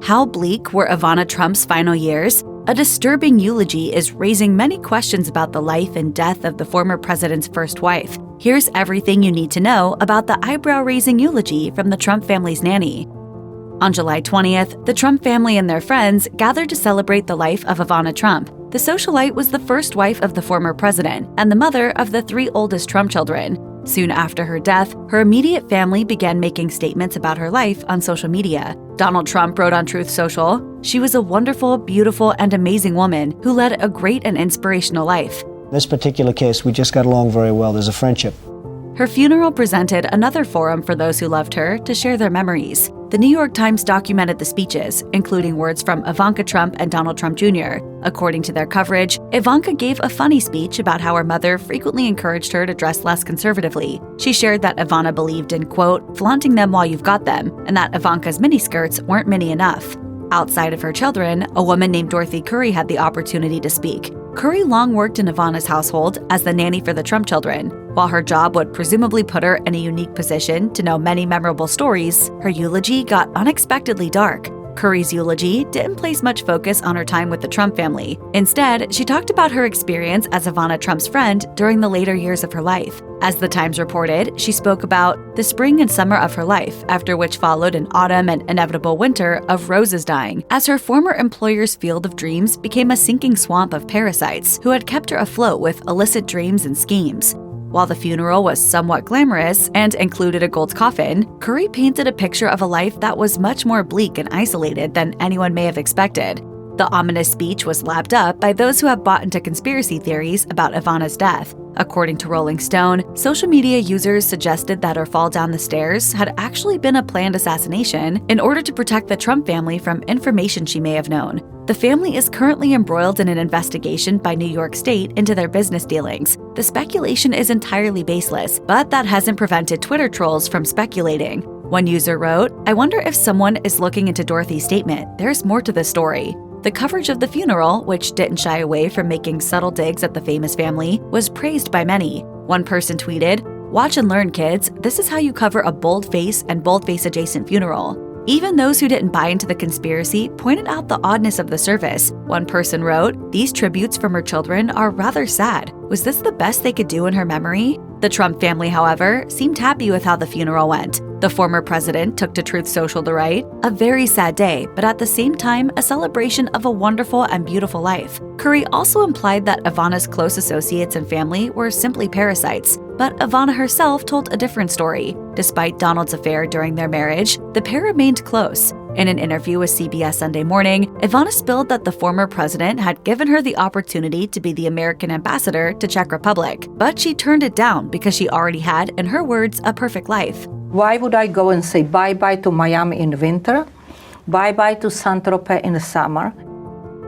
How bleak were Ivana Trump's final years? A disturbing eulogy is raising many questions about the life and death of the former president's first wife. Here's everything you need to know about the eyebrow-raising eulogy from the Trump family's nanny. On July 20th, the Trump family and their friends gathered to celebrate the life of Ivana Trump. The socialite was the first wife of the former president and the mother of the 3 oldest Trump children. Soon after her death, her immediate family began making statements about her life on social media. Donald Trump wrote on Truth Social, "She was a wonderful, beautiful, and amazing woman who led a great and inspirational life." In this particular case, we just got along very well. There's a friendship. Her funeral presented another forum for those who loved her to share their memories. The New York Times documented the speeches, including words from Ivanka Trump and Donald Trump Jr. According to their coverage, Ivanka gave a funny speech about how her mother frequently encouraged her to dress less conservatively. She shared that Ivana believed in, quote, flaunting them while you've got them, and that Ivanka's miniskirts weren't mini enough. Outside of her children, a woman named Dorothy Curry had the opportunity to speak. Curry long worked in Ivana's household as the nanny for the Trump children. While her job would presumably put her in a unique position to know many memorable stories, her eulogy got unexpectedly dark. Curry's eulogy didn't place much focus on her time with the Trump family. Instead, she talked about her experience as Ivana Trump's friend during the later years of her life. As the Times reported, she spoke about the spring and summer of her life, after which followed an autumn and inevitable winter of roses dying, as her former employer's field of dreams became a sinking swamp of parasites who had kept her afloat with illicit dreams and schemes. While the funeral was somewhat glamorous and included a gold coffin, Curry painted a picture of a life that was much more bleak and isolated than anyone may have expected. The ominous speech was lapped up by those who have bought into conspiracy theories about Ivana's death. According to Rolling Stone, social media users suggested that her fall down the stairs had actually been a planned assassination in order to protect the Trump family from information she may have known. The family is currently embroiled in an investigation by New York State into their business dealings. The speculation is entirely baseless, but that hasn't prevented Twitter trolls from speculating. One user wrote, "I wonder if someone is looking into Dorothy's statement. There's more to the story." The coverage of the funeral, which didn't shy away from making subtle digs at the famous family, was praised by many. One person tweeted, "Watch and learn, kids. This is how you cover a boldface and boldface adjacent funeral." Even those who didn't buy into the conspiracy pointed out the oddness of the service. One person wrote, "These tributes from her children are rather sad. Was this the best they could do in her memory?" The Trump family, however, seemed happy with how the funeral went. The former president took to Truth Social to write, "A very sad day, but at the same time, a celebration of a wonderful and beautiful life." Curry also implied that Ivana's close associates and family were simply parasites, but Ivana herself told a different story. Despite Donald's affair during their marriage, the pair remained close. In an interview with CBS Sunday Morning, Ivana spilled that the former president had given her the opportunity to be the American ambassador to Czech Republic, but she turned it down because she already had, in her words, a perfect life. Why would I go and say bye-bye to Miami in the winter, bye-bye to Saint-Tropez in the summer?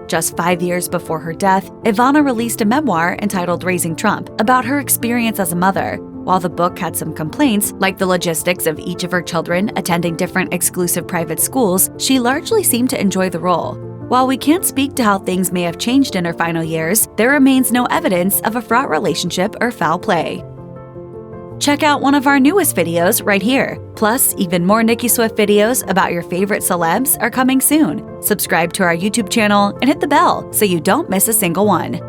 Just 5 years before her death, Ivana released a memoir entitled Raising Trump about her experience as a mother. While the book had some complaints, like the logistics of each of her children attending different exclusive private schools, she largely seemed to enjoy the role. While we can't speak to how things may have changed in her final years, there remains no evidence of a fraught relationship or foul play. Check out one of our newest videos right here. Plus, even more Nicki Swift videos about your favorite celebs are coming soon. Subscribe to our YouTube channel and hit the bell so you don't miss a single one.